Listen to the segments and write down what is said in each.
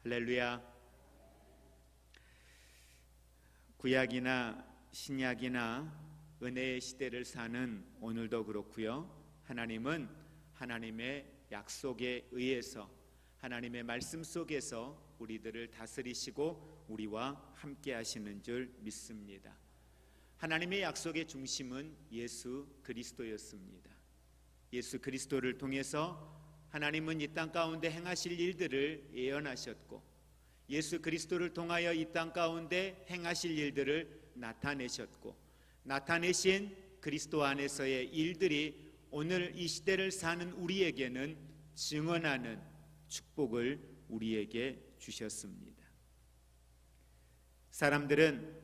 할렐루야. 구약이나 신약이나 은혜의 시대를 사는 오늘도 그렇고요. 하나님은 하나님의 약속에 의해서 하나님의 말씀 속에서 우리들을 다스리시고 우리와 함께 하시는 줄 믿습니다. 하나님의 약속의 중심은 예수 그리스도였습니다. 예수 그리스도를 통해서 하나님은 이 땅 가운데 행하실 일들을 예언하셨고, 예수 그리스도를 통하여 이 땅 가운데 행하실 일들을 나타내셨고, 나타내신 그리스도 안에서의 일들이 오늘 이 시대를 사는 우리에게는 증언하는 축복을 우리에게 주셨습니다. 사람들은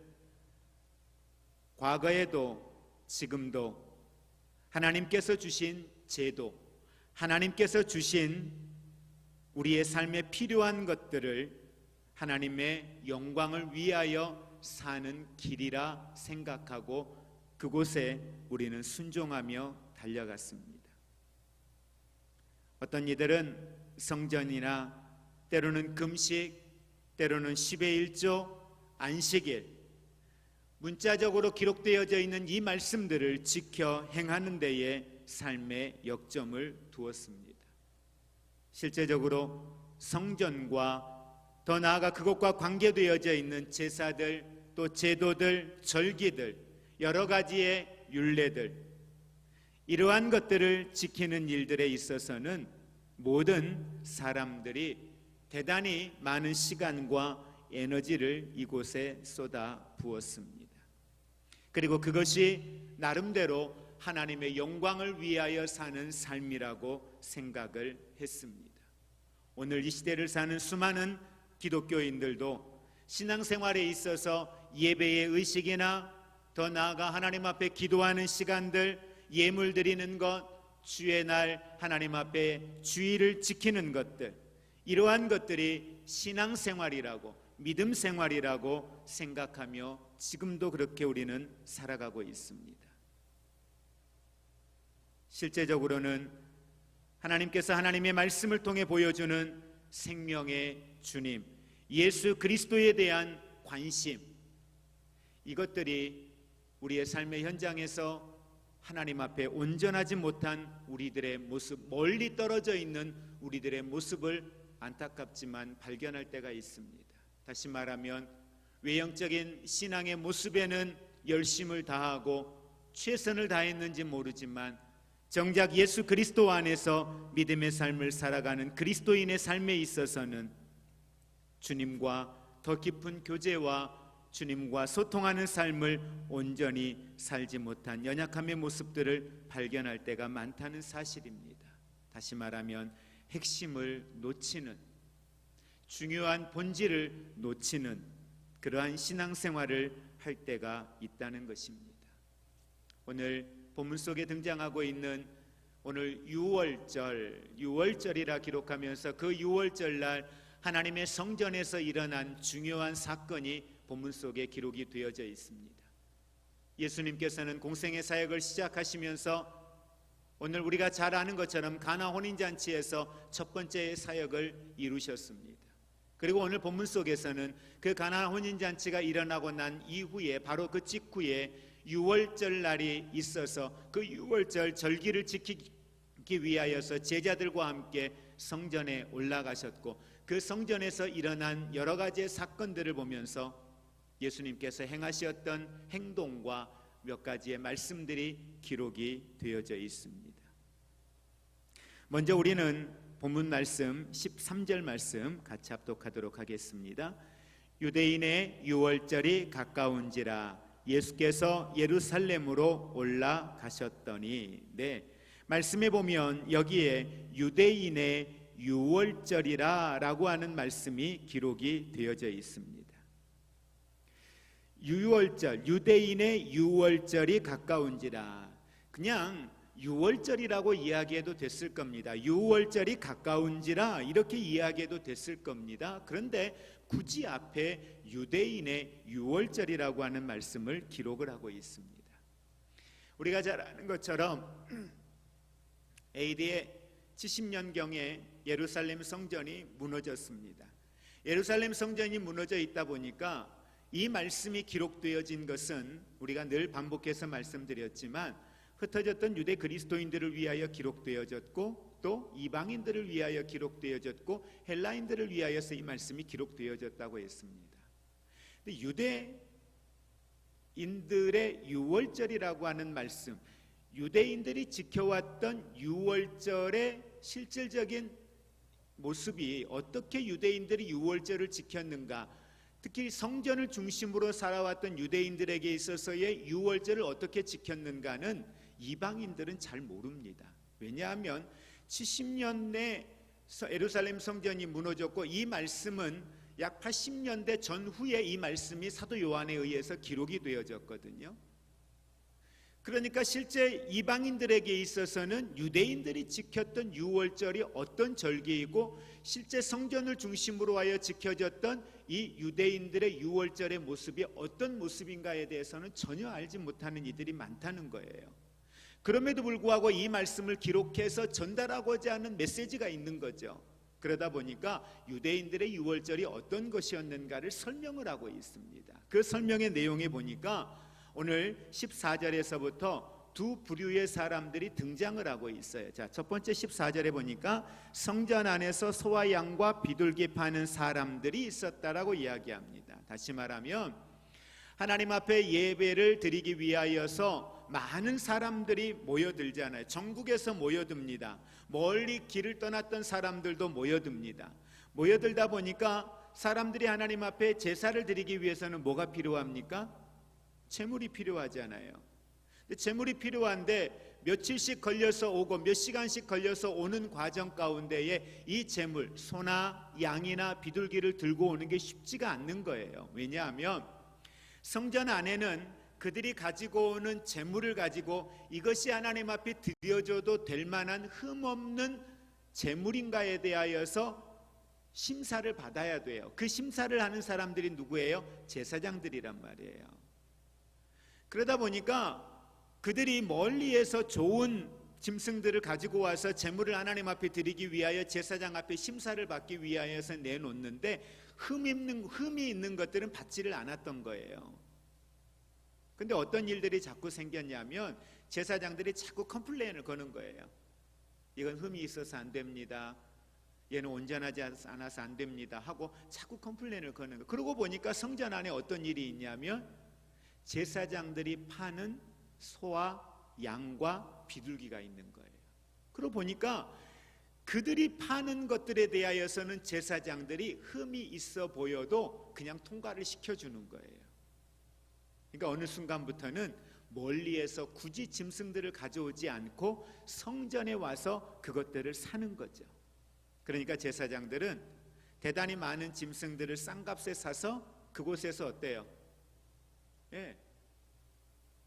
과거에도 지금도 하나님께서 주신 제도, 하나님께서 주신 우리의 삶에 필요한 것들을 하나님의 영광을 위하여 사는 길이라 생각하고 그곳에 우리는 순종하며 달려갔습니다. 어떤 이들은 성전이나 때로는 금식, 때로는 10의 1조, 안식일, 문자적으로 기록되어져 있는 이 말씀들을 지켜 행하는 데에 삶의 역점을 두었습니다. 실제적으로 성전과 더 나아가 그것과 관계되어져 있는 제사들, 또 제도들, 절기들, 여러 가지의 율례들, 이러한 것들을 지키는 일들에 있어서는 모든 사람들이 대단히 많은 시간과 에너지를 이곳에 쏟아 부었습니다. 그리고 그것이 나름대로 하나님의 영광을 위하여 사는 삶이라고 생각을 했습니다. 오늘 이 시대를 사는 수많은 기독교인들도 신앙생활에 있어서 예배의 의식이나 더 나아가 하나님 앞에 기도하는 시간들, 예물 드리는 것, 주의 날 하나님 앞에 주의를 지키는 것들, 이러한 것들이 신앙생활이라고, 믿음생활이라고 생각하며 지금도 그렇게 우리는 살아가고 있습니다. 실제적으로는 하나님께서 하나님의 말씀을 통해 보여주는 생명의 주님, 예수 그리스도에 대한 관심, 이것들이 우리의 삶의 현장에서 하나님 앞에 온전하지 못한 우리들의 모습, 멀리 떨어져 있는 우리들의 모습을 안타깝지만 발견할 때가 있습니다. 다시 말하면 외형적인 신앙의 모습에는 열심을 다하고 최선을 다했는지 모르지만 정작 예수 그리스도 안에서 믿음의 삶을 살아가는 그리스도인의 삶에 있어서는 주님과 더 깊은 교제와 주님과 소통하는 삶을 온전히 살지 못한 연약함의 모습들을 발견할 때가 많다는 사실입니다. 다시 말하면 핵심을 놓치는, 중요한 본질을 놓치는 그러한 신앙생활을 할 때가 있다는 것입니다. 오늘 본문 속에 등장하고 있는 오늘 유월절이라 기록하면서 그 유월절날 하나님의 성전에서 일어난 중요한 사건이 본문 속에 기록이 되어져 있습니다. 예수님께서는 공생의 사역을 시작하시면서 오늘 우리가 잘 아는 것처럼 가나 혼인잔치에서 첫 번째 사역을 이루셨습니다. 그리고 오늘 본문 속에서는 그 가나 혼인잔치가 일어나고 난 이후에 바로 그 직후에 유월절 날이 있어서 그 유월절 절기를 지키기 위하여서 제자들과 함께 성전에 올라가셨고, 그 성전에서 일어난 여러 가지의 사건들을 보면서 예수님께서 행하셨던 행동과 몇 가지의 말씀들이 기록이 되어져 있습니다. 먼저 우리는 본문 말씀 13절 말씀 같이 합독하도록 하겠습니다. 유대인의 유월절이 가까운지라 예수께서 예루살렘으로 올라가셨더니, 말씀에 보면 여기에 유대인의 유월절이라 라고 하는 말씀이 기록이 되어져 있습니다. 유월절, 유대인의 유월절이 가까운지라, 그냥 유월절이라고 이야기해도 됐을 겁니다. 유월절이 가까운지라 이렇게 이야기해도 됐을 겁니다. 그런데 굳이 앞에 유대인의 유월절이라고 하는 말씀을 기록을 하고 있습니다. 우리가 잘 아는 것처럼 AD의 70년경에 예루살렘 성전이 무너졌습니다. 예루살렘 성전이 무너져 있다 보니까 이 말씀이 기록되어진 것은 우리가 늘 반복해서 말씀드렸지만 흩어졌던 유대 그리스도인들을 위하여 기록되어졌고 또 이방인들을 위하여 기록되어졌고 헬라인들을 위하여서 이 말씀이 기록되어졌다고 했습니다. 유대인들의 유월절이라고 하는 말씀, 유대인들이 지켜왔던 유월절의 실질적인 모습이 어떻게 유대인들이 유월절을 지켰는가, 특히 성전을 중심으로 살아왔던 유대인들에게 있어서의 유월절을 어떻게 지켰는가는 이방인들은 잘 모릅니다. 왜냐하면 70년에 예루살렘 성전이 무너졌고 이 말씀은 약 80년대 전후에 이 말씀이 사도 요한에 의해서 기록이 되어졌거든요. 그러니까 실제 이방인들에게 있어서는 유대인들이 지켰던 유월절이 어떤 절기이고 실제 성전을 중심으로 하여 지켜졌던 이 유대인들의 유월절의 모습이 어떤 모습인가에 대해서는 전혀 알지 못하는 이들이 많다는 거예요. 그럼에도 불구하고 이 말씀을 기록해서 전달하고자 하는 메시지가 있는 거죠. 그러다 보니까 유대인들의 유월절이 어떤 것이었는가를 설명을 하고 있습니다. 그 설명의 내용에 보니까 오늘 14절에서부터 두 부류의 사람들이 등장을 하고 있어요. 자, 첫 번째 14절에 보니까 성전 안에서 소와 양과 비둘기 파는 사람들이 있었다라고 이야기합니다. 다시 말하면 하나님 앞에 예배를 드리기 위하여서 많은 사람들이 모여들잖아요. 전국에서 모여듭니다. 멀리 길을 떠났던 사람들도 모여듭니다. 모여들다 보니까 사람들이 하나님 앞에 제사를 드리기 위해서는 뭐가 필요합니까? 재물이 필요하잖아요. 재물이 필요한데 며칠씩 걸려서 오고 몇 시간씩 걸려서 오는 과정 가운데에 이 재물, 소나 양이나 비둘기를 들고 오는 게 쉽지가 않는 거예요. 왜냐하면 성전 안에는 그들이 가지고 오는 재물을 가지고 이것이 하나님 앞에 드려져도 될 만한 흠없는 재물인가에 대하여서 심사를 받아야 돼요. 그 심사를 하는 사람들이 누구예요? 제사장들이란 말이에요. 그러다 보니까 그들이 멀리에서 좋은 짐승들을 가지고 와서 제물을 하나님 앞에 드리기 위하여 제사장 앞에 심사를 받기 위하여서 내놓는데 흠이 있는 것들은 받지를 않았던 거예요. 근데 어떤 일들이 자꾸 생겼냐면 제사장들이 자꾸 컴플레인을 거는 거예요. 이건 흠이 있어서 안 됩니다. 얘는 온전하지 않아서 안 됩니다 하고 자꾸 컴플레인을 거는 거예요. 그러고 보니까 성전 안에 어떤 일이 있냐면 제사장들이 파는 소와 양과 비둘기가 있는 거예요. 그러고 보니까 그들이 파는 것들에 대하여서는 제사장들이 흠이 있어 보여도 그냥 통과를 시켜주는 거예요. 그러니까 어느 순간부터는 멀리에서 굳이 짐승들을 가져오지 않고 성전에 와서 그것들을 사는 거죠. 그러니까 제사장들은 대단히 많은 짐승들을 싼값에 사서 그곳에서 어때요?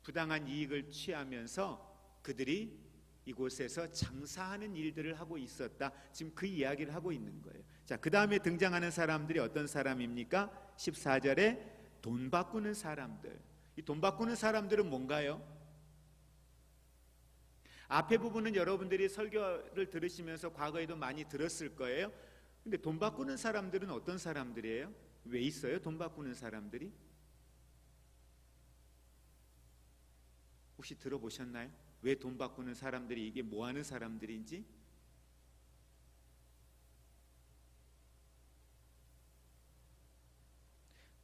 부당한 이익을 취하면서 그들이 이곳에서 장사하는 일들을 하고 있었다. 지금 그 이야기를 하고 있는 거예요. 자, 그 다음에 등장하는 사람들이 어떤 사람입니까? 14절에 돈 바꾸는 사람들. 이 돈 바꾸는 사람들은 뭔가요? 앞에 부분은 여러분들이 설교를 들으시면서 과거에도 많이 들었을 거예요. 근데 돈 바꾸는 사람들은 어떤 사람들이에요? 왜 있어요? 돈 바꾸는 사람들이? 혹시 들어보셨나요? 왜 돈 바꾸는 사람들이 이게 뭐 하는 사람들인지?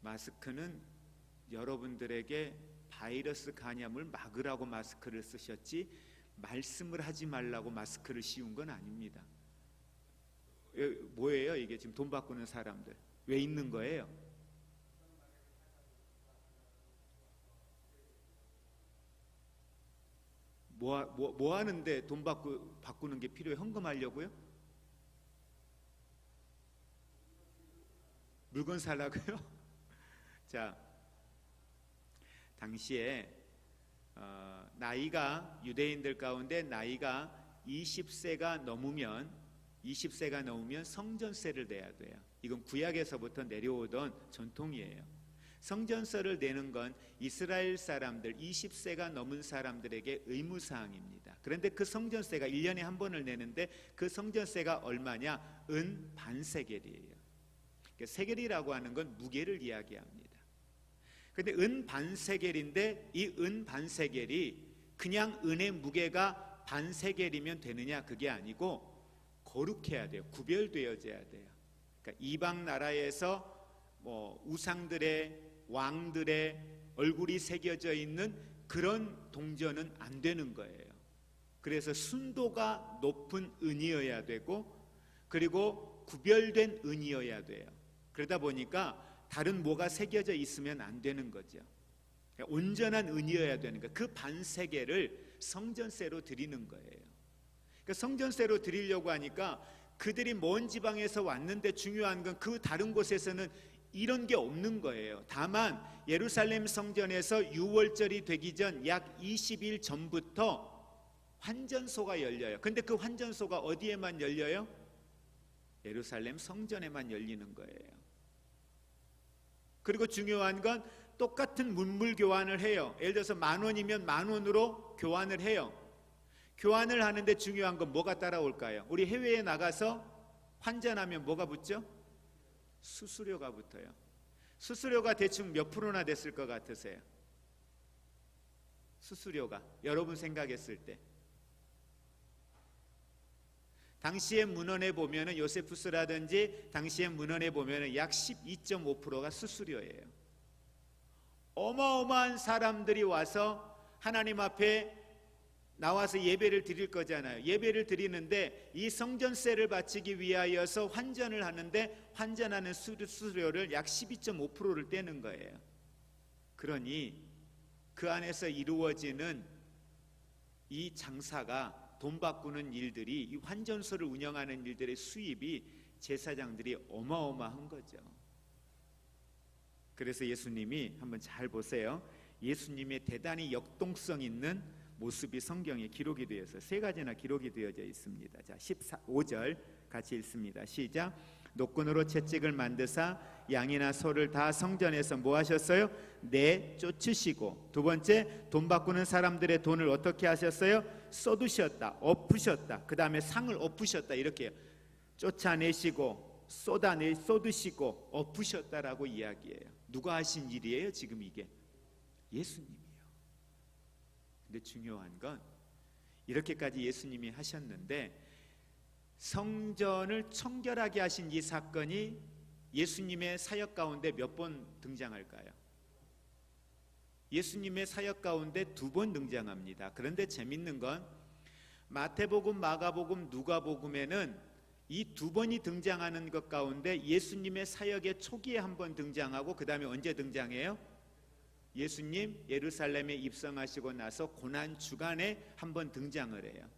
마스크는 여러분들에게 바이러스 감염을 막으라고 마스크를 쓰셨지 말씀을 하지 말라고 마스크를 씌운 건 아닙니다. 뭐예요 이게 지금 돈 바꾸는 사람들? 왜 있는 거예요? 뭐 하는데 돈 바꾸는 게 필요해? 헌금하려고요? 물건 사려고요? 자, 당시에 나이가 유대인들 가운데 나이가 20세가 넘으면 성전세를 내야 돼요. 이건 구약에서부터 내려오던 전통이에요. 성전세를 내는 건 이스라엘 사람들 20세가 넘은 사람들에게 의무사항입니다. 그런데 그 성전세가 1년에 한 번을 내는데 그 성전세가 얼마냐? 은 반세겔이에요. 세겔이라고 하는 건 무게를 이야기합니다. 근데 은 반세겔인데 이 은 반세겔이 그냥 은의 무게가 반세겔이면 되느냐, 그게 아니고 거룩해야 돼요. 구별되어져야 돼요. 그러니까 이방 나라에서 우상들의, 왕들의 얼굴이 새겨져 있는 그런 동전은 안 되는 거예요. 그래서 순도가 높은 은이어야 되고, 그리고 구별된 은이어야 돼요. 그러다 보니까 다른 뭐가 새겨져 있으면 안 되는 거죠. 그러니까 온전한 은이어야 되는 거예요. 그 반세겔을 성전세로 드리는 거예요. 그러니까 성전세로 드리려고 하니까 그들이 먼 지방에서 왔는데 중요한 건 그 다른 곳에서는 이런 게 없는 거예요. 다만 예루살렘 성전에서 유월절이 되기 전 약 20일 전부터 환전소가 열려요. 근데 그 환전소가 어디에만 열려요? 예루살렘 성전에만 열리는 거예요. 그리고 중요한 건 똑같은 문물 교환을 해요. 예를 들어서 10,000원이면 10,000원으로 교환을 해요. 교환을 하는데 중요한 건 뭐가 따라올까요? 우리 해외에 나가서 환전하면 뭐가 붙죠? 수수료가 붙어요. 수수료가 대충 몇 프로나 됐을 것 같으세요? 수수료가 여러분 생각했을 때 당시의 문헌에 보면은 요세푸스라든지 당시의 문헌에 보면은 약 12.5%가 수수료예요. 어마어마한 사람들이 와서 하나님 앞에 나와서 예배를 드릴 거잖아요. 예배를 드리는데 이 성전세를 바치기 위하여서 환전을 하는데 환전하는 수수료를 약 12.5%를 떼는 거예요. 그러니 그 안에서 이루어지는 이 장사가, 돈 바꾸는 일들이, 이 환전소를 운영하는 일들의 수입이 제사장들이 어마어마한 거죠. 그래서 예수님이 한번 잘 보세요. 예수님의 대단히 역동성 있는 모습이 성경에 기록이 되어서 세 가지나 기록이 되어져 있습니다. 자, 15절 같이 읽습니다. 시작. 노끈으로 채찍을 만드사 양이나 소를 다 성전에서 뭐 하셨어요? 내쫓으시고, 두 번째, 돈 바꾸는 사람들의 돈을 어떻게 하셨어요? 쏟으셨다, 엎으셨다. 그 다음에 상을 엎으셨다. 이렇게 쫓아내시고 쏟으시고 엎으셨다라고 이야기해요. 누가 하신 일이에요? 지금 이게 예수님이요. 근데 중요한 건 이렇게까지 예수님이 하셨는데 성전을 청결하게 하신 이 사건이 예수님의 사역 가운데 몇 번 등장할까요? 예수님의 사역 가운데 2번 등장합니다. 그런데 재밌는 건 마태복음, 마가복음, 누가복음에는 이 2번이 등장하는 것 가운데 예수님의 사역의 초기에 한 번 등장하고 그 다음에 언제 등장해요? 예수님 예루살렘에 입성하시고 나서 고난 주간에 한 번 등장을 해요.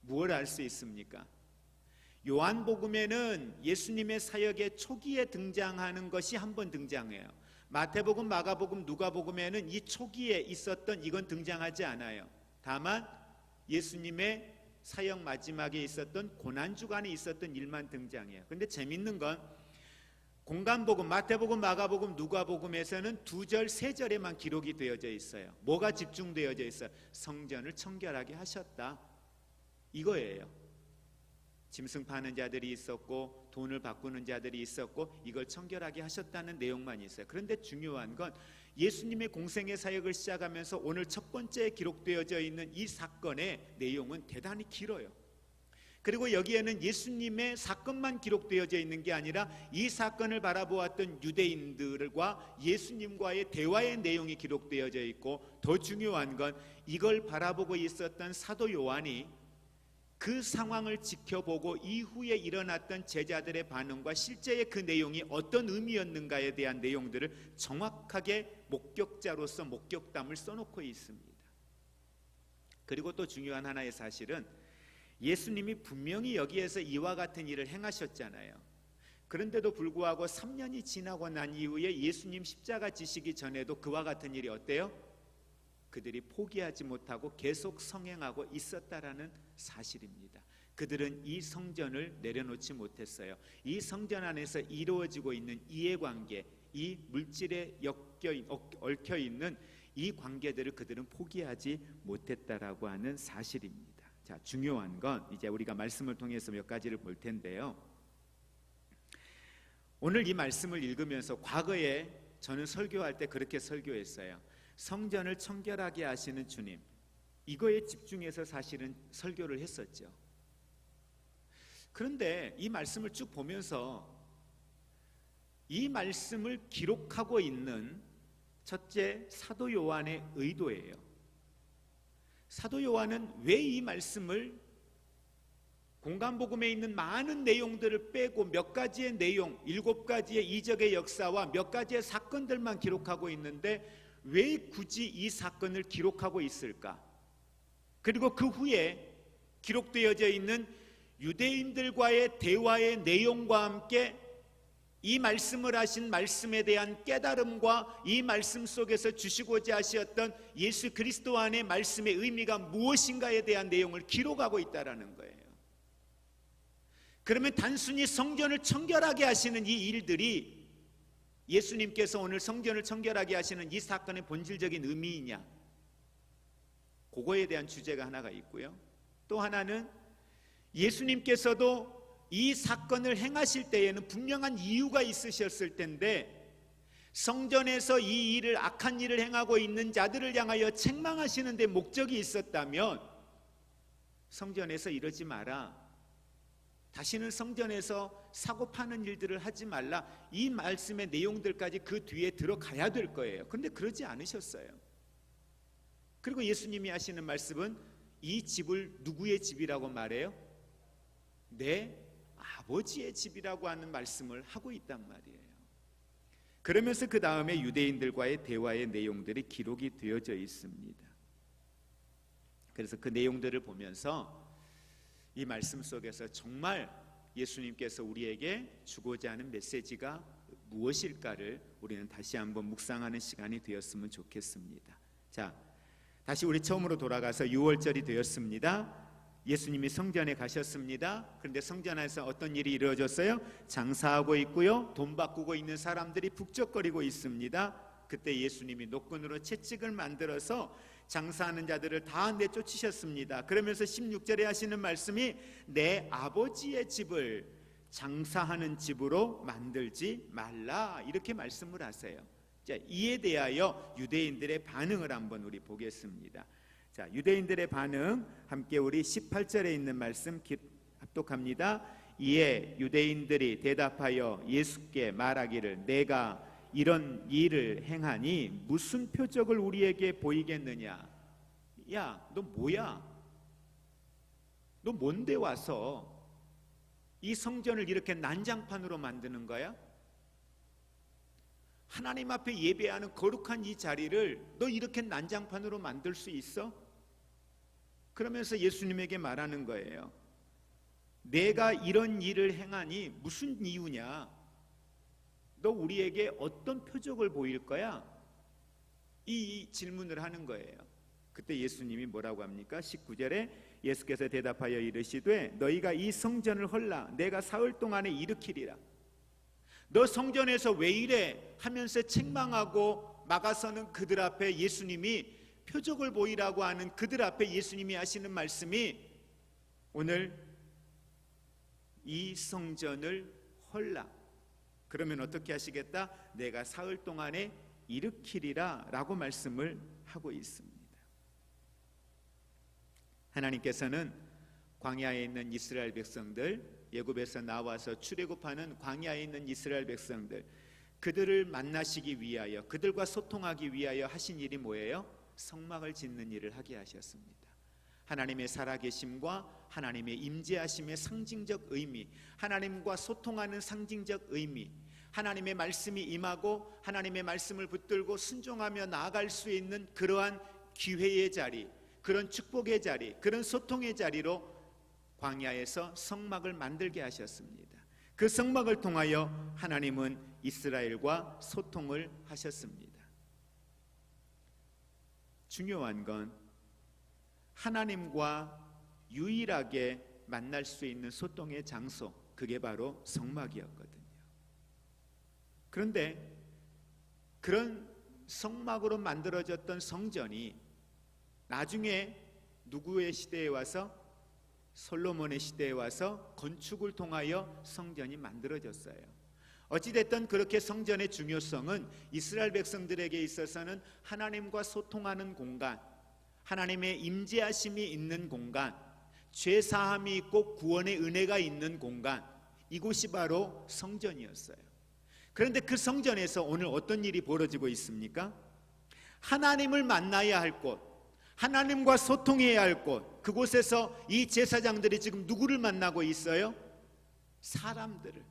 무엇을 알 수 있습니까? 요한복음에는 예수님의 사역의 초기에 등장하는 것이 한 번 등장해요. 마태복음, 마가복음, 누가복음에는 이 초기에 있었던 이건 등장하지 않아요. 다만 예수님의 사역 마지막에 있었던 고난주간에 있었던 일만 등장해요. 근데 재밌는 건 공간복음, 마태복음, 마가복음, 누가복음에서는 2절, 3절에만 기록이 되어져 있어요. 뭐가 집중되어져 있어요? 성전을 청결하게 하셨다, 이거예요. 짐승 파는 자들이 있었고 돈을 바꾸는 자들이 있었고 이걸 청결하게 하셨다는 내용만 있어요. 그런데 중요한 건 예수님의 공생의 사역을 시작하면서 오늘 첫 번째 기록되어져 있는 이 사건의 내용은 대단히 길어요. 그리고 여기에는 예수님의 사건만 기록되어져 있는 게 아니라 이 사건을 바라보았던 유대인들과 예수님과의 대화의 내용이 기록되어져 있고, 더 중요한 건 이걸 바라보고 있었던 사도 요한이 그 상황을 지켜보고 이후에 일어났던 제자들의 반응과 실제의 그 내용이 어떤 의미였는가에 대한 내용들을 정확하게 목격자로서 목격담을 써놓고 있습니다. 그리고 또 중요한 하나의 사실은 예수님이 분명히 여기에서 이와 같은 일을 행하셨잖아요. 그런데도 불구하고 3년이 지나고 난 이후에 예수님 십자가 지시기 전에도 그와 같은 일이 어때요? 그들이 포기하지 못하고 계속 성행하고 있었다라는 사실입니다. 그들은 이 성전을 내려놓지 못했어요. 이 성전 안에서 이루어지고 있는 이해관계, 이 물질에 얽혀있는 이 관계들을 그들은 포기하지 못했다라고 하는 사실입니다. 자, 중요한 건 이제 우리가 말씀을 통해서 몇 가지를 볼 텐데요. 오늘 이 말씀을 읽으면서 과거에 저는 설교할 때 그렇게 설교했어요. 성전을 청결하게 하시는 주님, 이거에 집중해서 사실은 설교를 했었죠. 그런데 이 말씀을 쭉 보면서 이 말씀을 기록하고 있는 첫째, 사도 요한의 의도예요. 사도 요한은 왜 이 말씀을 공간복음에 있는 많은 내용들을 빼고 몇 가지의 내용, 7가지의 이적의 역사와 몇 가지의 사건들만 기록하고 있는데 왜 굳이 이 사건을 기록하고 있을까? 그리고 그 후에 기록되어져 있는 유대인들과의 대화의 내용과 함께 이 말씀을 하신 말씀에 대한 깨달음과 이 말씀 속에서 주시고자 하셨던 예수 그리스도 안의 말씀의 의미가 무엇인가에 대한 내용을 기록하고 있다는 거예요. 그러면 단순히 성전을 청결하게 하시는 이 일들이 예수님께서 오늘 성전을 청결하게 하시는 이 사건의 본질적인 의미이냐? 그거에 대한 주제가 하나가 있고요. 또 하나는 예수님께서도 이 사건을 행하실 때에는 분명한 이유가 있으셨을 텐데 성전에서 이 일을, 악한 일을 행하고 있는 자들을 향하여 책망하시는 데 목적이 있었다면 성전에서 이러지 마라, 다시는 성전에서 사고 파는 일들을 하지 말라, 이 말씀의 내용들까지 그 뒤에 들어가야 될 거예요. 그런데 그러지 않으셨어요. 그리고 예수님이 하시는 말씀은 이 집을 누구의 집이라고 말해요? 내 아버지의 집이라고 하는 말씀을 하고 있단 말이에요. 그러면서 그 다음에 유대인들과의 대화의 내용들이 기록이 되어져 있습니다. 그래서 그 내용들을 보면서 이 말씀 속에서 정말 예수님께서 우리에게 주고자 하는 메시지가 무엇일까를 우리는 다시 한번 묵상하는 시간이 되었으면 좋겠습니다. 자, 다시 우리 처음으로 돌아가서 6월절이 되었습니다. 예수님이 성전에 가셨습니다. 그런데 성전 안에서 어떤 일이 이루어졌어요? 장사하고 있고요, 돈 바꾸고 있는 사람들이 북적거리고 있습니다. 그때 예수님이 노끈으로 채찍을 만들어서 장사하는 자들을 다 내쫓으셨습니다. 그러면서 16절에 하시는 말씀이 내 아버지의 집을 장사하는 집으로 만들지 말라, 이렇게 말씀을 하세요. 자, 이에 대하여 유대인들의 반응을 한번 우리 보겠습니다. 자, 유대인들의 반응 함께 우리 18절에 있는 말씀 합독합니다. 이에 유대인들이 대답하여 예수께 말하기를 내가 이런 일을 행하니 무슨 표적을 우리에게 보이겠느냐? 야, 너 뭐야? 너 뭔데 와서 이 성전을 이렇게 난장판으로 만드는 거야? 하나님 앞에 예배하는 거룩한 이 자리를 너 이렇게 난장판으로 만들 수 있어? 그러면서 예수님에게 말하는 거예요. 내가 이런 일을 행하니 무슨 이유냐? 너 우리에게 어떤 표적을 보일 거야? 이 질문을 하는 거예요. 그때 예수님이 뭐라고 합니까? 19절에 예수께서 대답하여 이르시되 너희가 이 성전을 헐라 내가 사흘 동안에 일으키리라. 너 성전에서 왜 이래? 하면서 책망하고 막아서는 그들 앞에 예수님이 표적을 보이라고 하는 그들 앞에 예수님이 하시는 말씀이 오늘 이 성전을 헐라. 그러면 어떻게 하시겠다? 내가 사흘 동안에 일으키리라 라고 말씀을 하고 있습니다. 하나님께서는 광야에 있는 이스라엘 백성들, 애굽에서 나와서 출애굽하는 광야에 있는 이스라엘 백성들, 그들을 만나시기 위하여, 그들과 소통하기 위하여 하신 일이 뭐예요? 성막을 짓는 일을 하게 하셨습니다. 하나님의 살아계심과 하나님의 임재하심의 상징적 의미, 하나님과 소통하는 상징적 의미, 하나님의 말씀이 임하고 하나님의 말씀을 붙들고 순종하며 나아갈 수 있는 그러한 기회의 자리, 그런 축복의 자리, 그런 소통의 자리로 광야에서 성막을 만들게 하셨습니다. 그 성막을 통하여 하나님은 이스라엘과 소통을 하셨습니다. 중요한 건 하나님과 유일하게 만날 수 있는 소통의 장소, 그게 바로 성막이었거든요. 그런데 그런 성막으로 만들어졌던 성전이 나중에 누구의 시대에 와서? 솔로몬의 시대에 와서 건축을 통하여 성전이 만들어졌어요. 어찌됐든 그렇게 성전의 중요성은 이스라엘 백성들에게 있어서는 하나님과 소통하는 공간, 하나님의 임재하심이 있는 공간, 죄사함이 있고 구원의 은혜가 있는 공간, 이곳이 바로 성전이었어요. 그런데 그 성전에서 오늘 어떤 일이 벌어지고 있습니까? 하나님을 만나야 할 곳, 하나님과 소통해야 할 곳, 그곳에서 이 제사장들이 지금 누구를 만나고 있어요? 사람들을.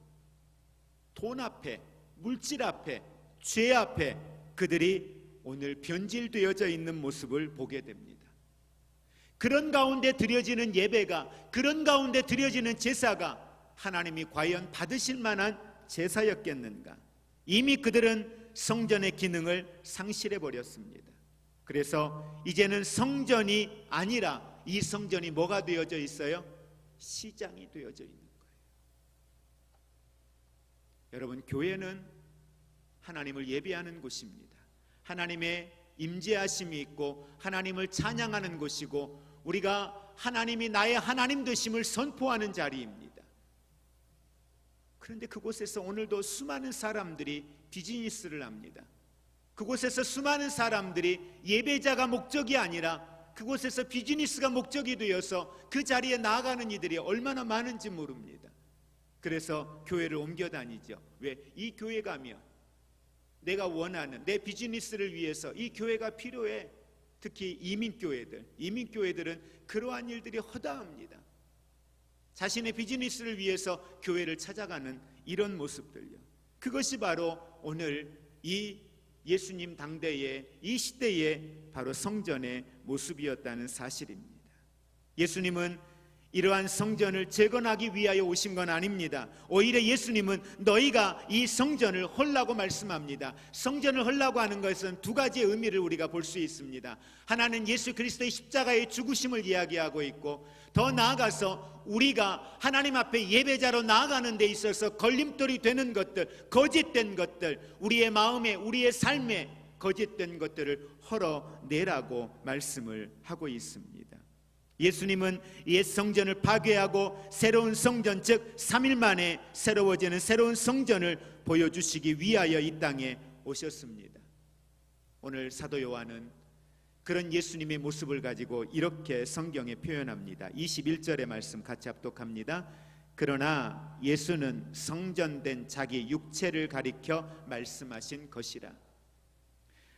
돈 앞에, 물질 앞에, 죄 앞에 그들이 오늘 변질되어져 있는 모습을 보게 됩니다. 그런 가운데 드려지는 예배가, 그런 가운데 드려지는 제사가 하나님이 과연 받으실 만한 제사였겠는가? 이미 그들은 성전의 기능을 상실해 버렸습니다. 그래서 이제는 성전이 아니라 이 성전이 뭐가 되어져 있어요? 시장이 되어져 있는 거예요. 여러분, 교회는 하나님을 예배하는 곳입니다. 하나님의 임재하심이 있고 하나님을 찬양하는 곳이고 우리가 하나님이 나의 하나님 되심을 선포하는 자리입니다. 그런데 그곳에서 오늘도 수많은 사람들이 비즈니스를 합니다. 그곳에서 수많은 사람들이 예배자가 목적이 아니라 그곳에서 비즈니스가 목적이 되어서 그 자리에 나아가는 이들이 얼마나 많은지 모릅니다. 그래서 교회를 옮겨 다니죠. 왜? 이 교회 가면 내가 원하는 내 비즈니스를 위해서 이 교회가 필요해. 특히 이민교회들은 그러한 일들이 허다합니다. 자신의 비즈니스를 위해서 교회를 찾아가는 이런 모습들요. 그것이 바로 오늘 이 예수님 당대의 이 시대의 바로 성전의 모습이었다는 사실입니다. 예수님은 이러한 성전을 재건하기 위하여 오신 건 아닙니다. 오히려 예수님은 너희가 이 성전을 헐라고 말씀합니다. 성전을 헐라고 하는 것은 두 가지의 의미를 우리가 볼 수 있습니다. 하나는 예수 그리스도의 십자가의 죽으심을 이야기하고 있고, 더 나아가서 우리가 하나님 앞에 예배자로 나아가는 데 있어서 걸림돌이 되는 것들, 거짓된 것들, 우리의 마음에, 우리의 삶에 거짓된 것들을 헐어내라고 말씀을 하고 있습니다. 예수님은 옛 성전을 파괴하고 새로운 성전, 즉 3일 만에 새로워지는 새로운 성전을 보여주시기 위하여 이 땅에 오셨습니다. 오늘 사도 요한은 그런 예수님의 모습을 가지고 이렇게 성경에 표현합니다. 21절의 말씀 같이 합독합니다. 그러나 예수는 성전된 자기 육체를 가리켜 말씀하신 것이라.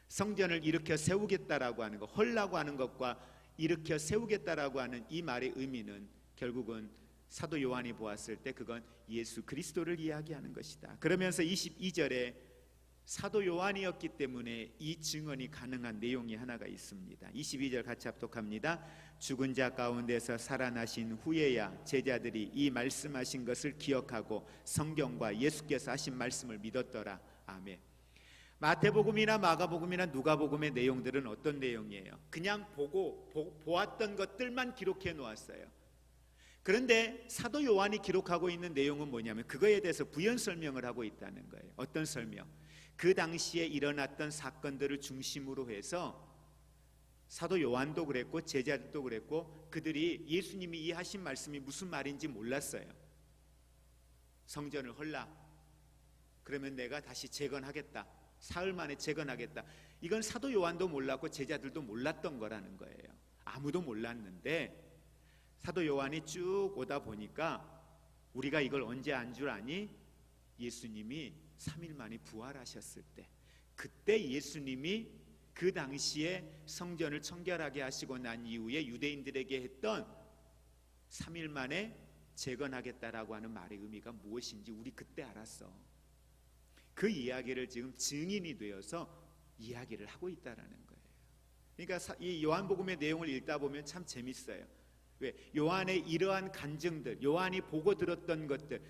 성전을 일으켜 세우겠다라고 하는 것, 헐라고 하는 것과 일으켜 세우겠다라고 하는 이 말의 의미는 결국은 사도 요한이 보았을 때 그건 예수 그리스도를 이야기하는 것이다. 그러면서 22절에 사도 요한이었기 때문에 이 증언이 가능한 내용이 하나가 있습니다. 22절 같이 합독합니다. 죽은 자 가운데서 살아나신 후에야 제자들이 이 말씀하신 것을 기억하고 성경과 예수께서 하신 말씀을 믿었더라. 아멘. 마태복음이나 마가복음이나 누가복음의 내용들은 어떤 내용이에요? 그냥 보았던 것들만 기록해 놓았어요. 그런데 사도 요한이 기록하고 있는 내용은 뭐냐면 그거에 대해서 부연 설명을 하고 있다는 거예요. 어떤 설명? 그 당시에 일어났던 사건들을 중심으로 해서 사도 요한도 그랬고 제자들도 그랬고 그들이 예수님이 이 하신 말씀이 무슨 말인지 몰랐어요. 성전을 헐라. 그러면 내가 다시 재건하겠다. 사흘 만에 재건하겠다. 이건 사도 요한도 몰랐고 제자들도 몰랐던 거라는 거예요. 아무도 몰랐는데 사도 요한이 쭉 오다 보니까 우리가 이걸 언제 안 줄 아니? 예수님이 3일 만에 부활하셨을 때, 그때 예수님이 그 당시에 성전을 청결하게 하시고 난 이후에 유대인들에게 했던 3일 만에 재건하겠다라고 하는 말의 의미가 무엇인지 우리 그때 알았어. 그 이야기를 지금 증인이 되어서 이야기를 하고 있다라는 거예요. 그러니까 이 요한복음의 내용을 읽다 보면 참 재밌어요. 왜? 요한의 이러한 간증들, 요한이 보고 들었던 것들,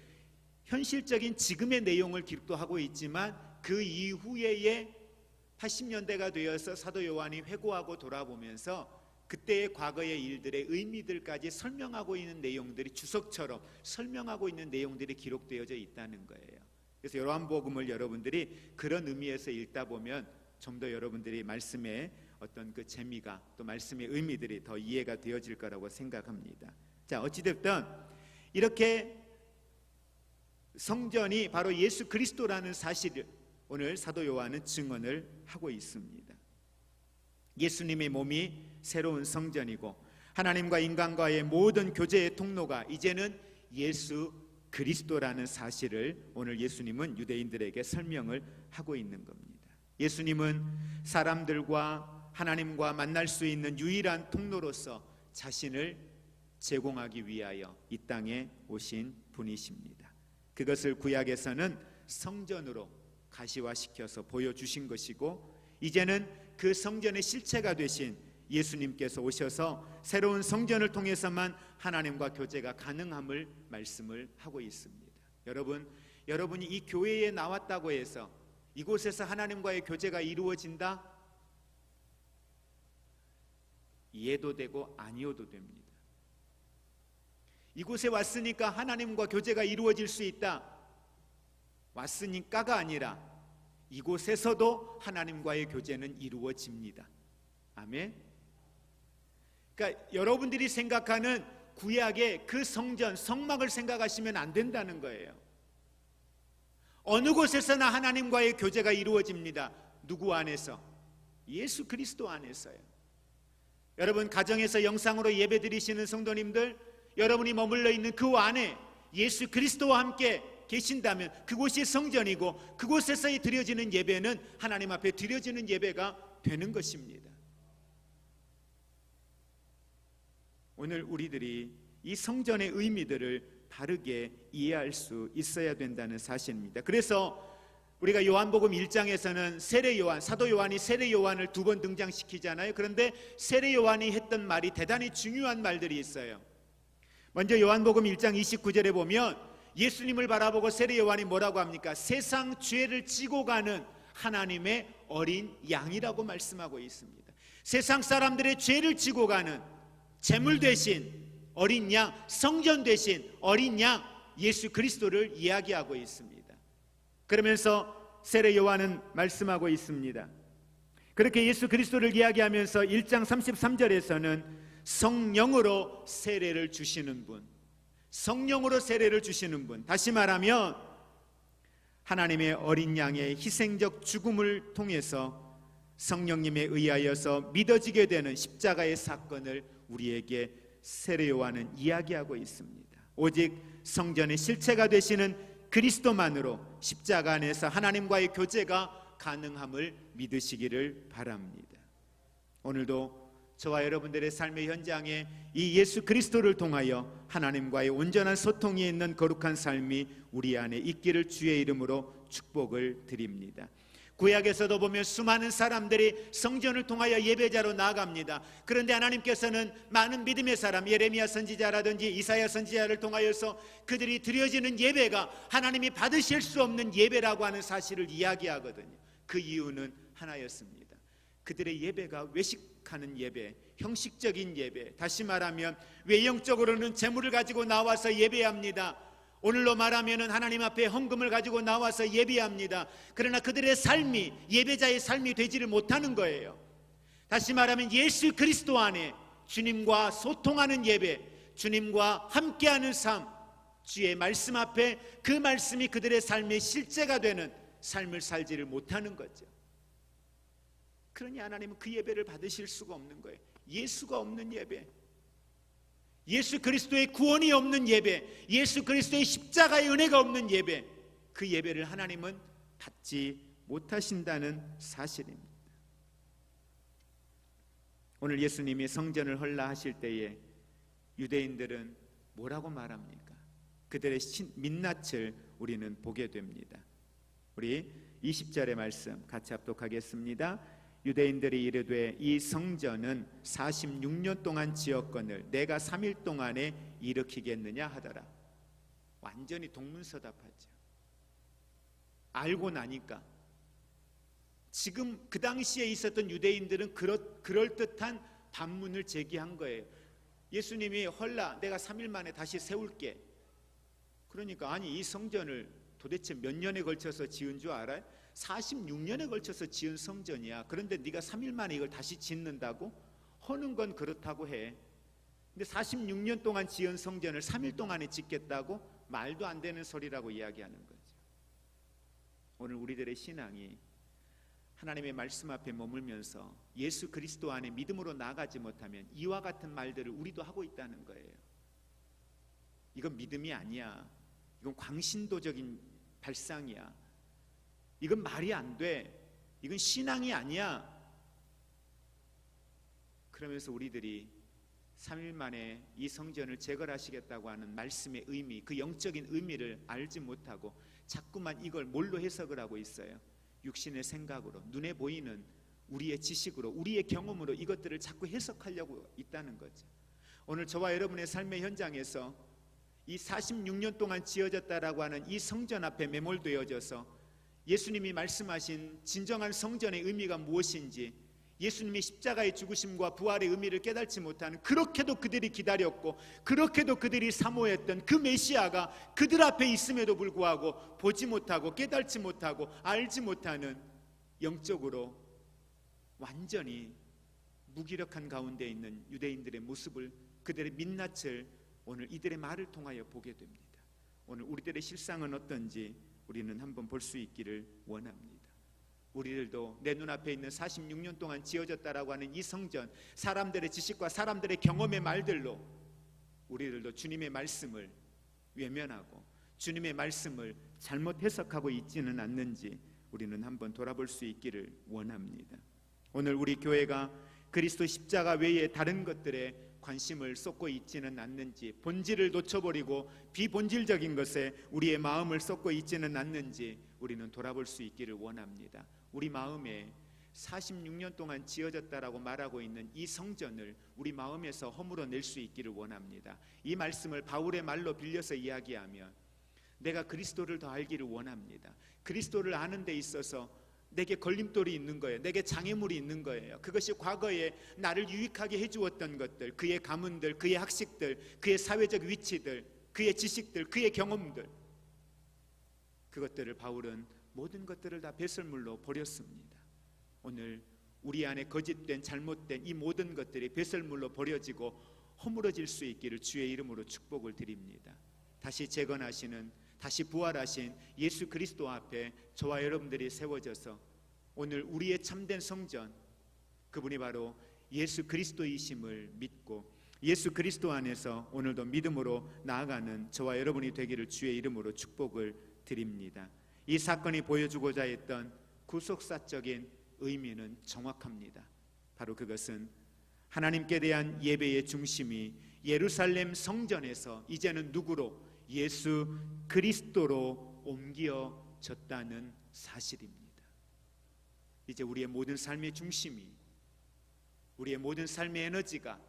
현실적인 지금의 내용을 기록도 하고 있지만 그 이후에 80년대가 되어서 사도 요한이 회고하고 돌아보면서 그때의 과거의 일들의 의미들까지 설명하고 있는 내용들이 주석처럼 설명하고 있는 내용들이 기록되어져 있다는 거예요. 그래서 요한복음을 여러분들이 그런 의미에서 읽다 보면 좀 더 여러분들이 말씀의 어떤 그 재미가 또 말씀의 의미들이 더 이해가 되어질 거라고 생각합니다. 자, 어찌됐든 이렇게 성전이 바로 예수 그리스도라는 사실을 오늘 사도 요한은 증언을 하고 있습니다. 예수님의 몸이 새로운 성전이고 하나님과 인간과의 모든 교제의 통로가 이제는 예수 그리스도라는 사실을 오늘 예수님은 유대인들에게 설명을 하고 있는 겁니다. 예수님은 사람들과 하나님과 만날 수 있는 유일한 통로로서 자신을 제공하기 위하여 이 땅에 오신 분이십니다. 그것을 구약에서는 성전으로 가시화시켜서 보여주신 것이고 이제는 그 성전의 실체가 되신 예수님께서 오셔서 새로운 성전을 통해서만 하나님과 교제가 가능함을 말씀을 하고 있습니다. 여러분이 이 교회에 나왔다고 해서 이곳에서 하나님과의 교제가 이루어진다? 이해도 되고 아니어도 됩니다. 이곳에 왔으니까 하나님과 교제가 이루어질 수 있다. 왔으니까가 아니라 이곳에서도 하나님과의 교제는 이루어집니다. 아멘. 그러니까 여러분들이 생각하는 구약의 그 성전, 성막을 생각하시면 안 된다는 거예요. 어느 곳에서나 하나님과의 교제가 이루어집니다. 누구 안에서? 예수 그리스도 안에서요. 여러분 가정에서 영상으로 예배 드리시는 성도님들, 여러분이 머물러 있는 그 안에 예수 그리스도와 함께 계신다면 그곳이 성전이고 그곳에서 드려지는 예배는 하나님 앞에 드려지는 예배가 되는 것입니다. 오늘 우리들이 이 성전의 의미들을 바르게 이해할 수 있어야 된다는 사실입니다. 그래서 우리가 요한복음 1장에서는 세례 요한, 사도 요한이 세례 요한을 2번 등장시키잖아요. 그런데 세례 요한이 했던 말이 대단히 중요한 말들이 있어요. 먼저 요한복음 1장 29절에 보면 예수님을 바라보고 세례 요한이 뭐라고 합니까? 세상 죄를 지고 가는 하나님의 어린 양이라고 말씀하고 있습니다. 세상 사람들의 죄를 지고 가는 제물 대신 어린 양, 성전 대신 어린 양 예수 그리스도를 이야기하고 있습니다. 그러면서 세례 요한은 말씀하고 있습니다. 그렇게 예수 그리스도를 이야기하면서 1장 33절에서는 성령으로 세례를 주시는 분, 성령으로 세례를 주시는 분, 다시 말하면 하나님의 어린 양의 희생적 죽음을 통해서 성령님에 의하여서 믿어지게 되는 십자가의 사건을 우리에게 세례 요한은 이야기하고 있습니다. 오직 성전의 실체가 되시는 그리스도만으로 십자가 안에서 하나님과의 교제가 가능함을 믿으시기를 바랍니다. 오늘도 저와 여러분들의 삶의 현장에 이 예수 그리스도를 통하여 하나님과의 온전한 소통이 있는 거룩한 삶이 우리 안에 있기를 주의 이름으로 축복을 드립니다. 구약에서도 보면 수많은 사람들이 성전을 통하여 예배자로 나아갑니다. 그런데 하나님께서는 많은 믿음의 사람, 예레미야 선지자라든지 이사야 선지자를 통하여서 그들이 드려지는 예배가 하나님이 받으실 수 없는 예배라고 하는 사실을 이야기하거든요. 그 이유는 하나였습니다. 그들의 예배가 외식하는 예배, 형식적인 예배, 다시 말하면 외형적으로는 재물을 가지고 나와서 예배합니다. 오늘로 말하면 하나님 앞에 헌금을 가지고 나와서 예배합니다. 그러나 그들의 삶이 예배자의 삶이 되지를 못하는 거예요. 다시 말하면 예수 그리스도 안에 주님과 소통하는 예배, 주님과 함께하는 삶, 주의 말씀 앞에 그 말씀이 그들의 삶의 실제가 되는 삶을 살지를 못하는 거죠. 그러니 하나님은 그 예배를 받으실 수가 없는 거예요. 예수가 없는 예배, 예수 그리스도의 구원이 없는 예배, 예수 그리스도의 십자가의 은혜가 없는 예배, 그 예배를 하나님은 받지 못하신다는 사실입니다. 오늘 예수님이 성전을 헐라 하실 때에 유대인들은 뭐라고 말합니까? 그들의 민낯을 우리는 보게 됩니다. 우리 20절의 말씀 같이 합독하겠습니다. 유대인들이 이르되 이 성전은 46년 동안 지었거늘 내가 3일 동안에 일으키겠느냐 하더라. 완전히 동문서답하죠. 알고 나니까 지금 그 당시에 있었던 유대인들은 그럴듯한 반문을 제기한 거예요. 예수님이 헐라 내가 3일 만에 다시 세울게. 그러니까 아니 이 성전을 도대체 몇 년에 걸쳐서 지은 줄 알아요? 46년에 걸쳐서 지은 성전이야. 그런데 네가 3일 만에 이걸 다시 짓는다고? 하는 건 그렇다고 해. 근데 46년 동안 지은 성전을 3일 동안에 짓겠다고? 말도 안 되는 소리라고 이야기하는 거죠. 오늘 우리들의 신앙이 하나님의 말씀 앞에 머물면서 예수 그리스도 안에 믿음으로 나아가지 못하면 이와 같은 말들을 우리도 하고 있다는 거예요. 이건 믿음이 아니야. 이건 광신도적인 발상이야. 이건 말이 안 돼. 이건 신앙이 아니야. 그러면서 우리들이 3일 만에 이 성전을 재건하시겠다고 하는 말씀의 의미, 그 영적인 의미를 알지 못하고 자꾸만 이걸 뭘로 해석을 하고 있어요? 육신의 생각으로, 눈에 보이는 우리의 지식으로, 우리의 경험으로 이것들을 자꾸 해석하려고 있다는 거죠. 오늘 저와 여러분의 삶의 현장에서 이 46년 동안 지어졌다라고 하는 이 성전 앞에 매몰되어져서 예수님이 말씀하신 진정한 성전의 의미가 무엇인지, 예수님이 십자가의 죽으심과 부활의 의미를 깨닫지 못하는, 그렇게도 그들이 기다렸고 그렇게도 그들이 사모했던 그 메시아가 그들 앞에 있음에도 불구하고 보지 못하고 깨닫지 못하고 알지 못하는, 영적으로 완전히 무기력한 가운데 있는 유대인들의 모습을, 그들의 민낯을 오늘 이들의 말을 통하여 보게 됩니다. 오늘 우리들의 실상은 어떤지 우리는 한번 볼 수 있기를 원합니다. 우리들도 내 눈앞에 있는 46년 동안 지어졌다라고 하는 이 성전, 사람들의 지식과 사람들의 경험의 말들로 우리들도 주님의 말씀을 외면하고 주님의 말씀을 잘못 해석하고 있지는 않는지 우리는 한번 돌아볼 수 있기를 원합니다. 오늘 우리 교회가 그리스도 십자가 외에 다른 것들에 관심을 쏟고 있지는 않는지, 본질을 놓쳐버리고 비본질적인 것에 우리의 마음을 쏟고 있지는 않는지 우리는 돌아볼 수 있기를 원합니다. 우리 마음에 46년 동안 지어졌다라고 말하고 있는 이 성전을 우리 마음에서 허물어낼 수 있기를 원합니다. 이 말씀을 바울의 말로 빌려서 이야기하면, 내가 그리스도를 더 알기를 원합니다. 그리스도를 아는 데 있어서 내게 걸림돌이 있는 거예요. 내게 장애물이 있는 거예요. 그것이 과거에 나를 유익하게 해주었던 것들, 그의 가문들, 그의 학식들, 그의 사회적 위치들, 그의 지식들, 그의 경험들, 그것들을 바울은 모든 것들을 다 배설물로 버렸습니다. 오늘 우리 안에 거짓된 잘못된 이 모든 것들이 배설물로 버려지고 허물어질 수 있기를 주의 이름으로 축복을 드립니다. 다시 재건하시는, 다시 부활하신 예수 그리스도 앞에 저와 여러분들이 세워져서 오늘 우리의 참된 성전, 그분이 바로 예수 그리스도이심을 믿고 예수 그리스도 안에서 오늘도 믿음으로 나아가는 저와 여러분이 되기를 주의 이름으로 축복을 드립니다. 이 사건이 보여주고자 했던 구속사적인 의미는 정확합니다. 바로 그것은 하나님께 대한 예배의 중심이 예루살렘 성전에서 이제는 누구로? 예수 그리스도로 옮겨졌다는 사실입니다. 이제 우리의 모든 삶의 중심이, 우리의 모든 삶의 에너지가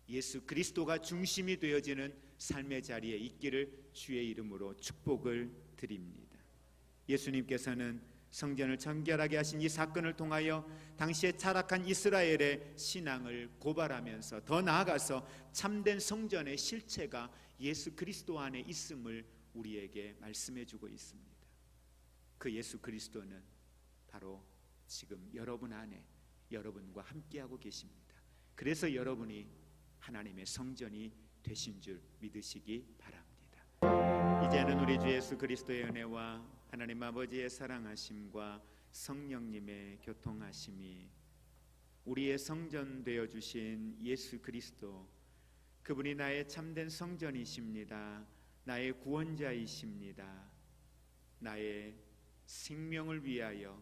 예수 그리스도가 중심이 되어지는 삶의 자리에 있기를 주의 이름으로 축복을 드립니다. 예수님께서는 성전을 정결하게 하신 이 사건을 통하여 당시에 타락한 이스라엘의 신앙을 고발하면서 더 나아가서 참된 성전의 실체가 예수 그리스도 안에 있음을 우리에게 말씀해 주고 있습니다. 그 예수 그리스도는 바로 지금 여러분 안에 여러분과 함께하고 계십니다. 그래서 여러분이 하나님의 성전이 되신 줄 믿으시기 바랍니다. 이제는 우리 주 예수 그리스도의 은혜와 하나님 아버지의 사랑하심과 성령님의 교통하심이, 우리의 성전 되어주신 예수 그리스도, 그분이 나의 참된 성전이십니다. 나의 구원자이십니다. 나의 생명을 위하여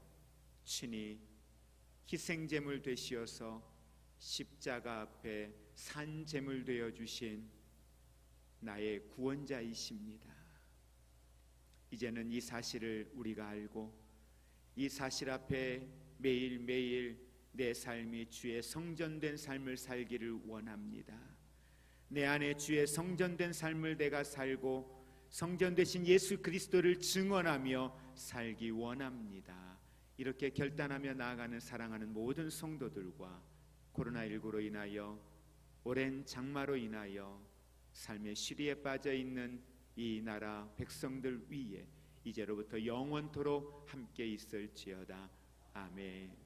친히 희생제물 되시어서 십자가 앞에 산제물 되어주신 나의 구원자이십니다. 이제는 이 사실을 우리가 알고 이 사실 앞에 매일매일 내 삶이 주의 성전된 삶을 살기를 원합니다. 내 안에 주의 성전된 삶을 내가 살고 성전 되신 예수 그리스도를 증언하며 살기 원합니다. 이렇게 결단하며 나아가는 사랑하는 모든 성도들과 코로나19로 인하여 오랜 장마로 인하여 삶의 시리에 빠져 있는 이 나라 백성들 위에 이제로부터 영원토록 함께 있을지어다. 아멘.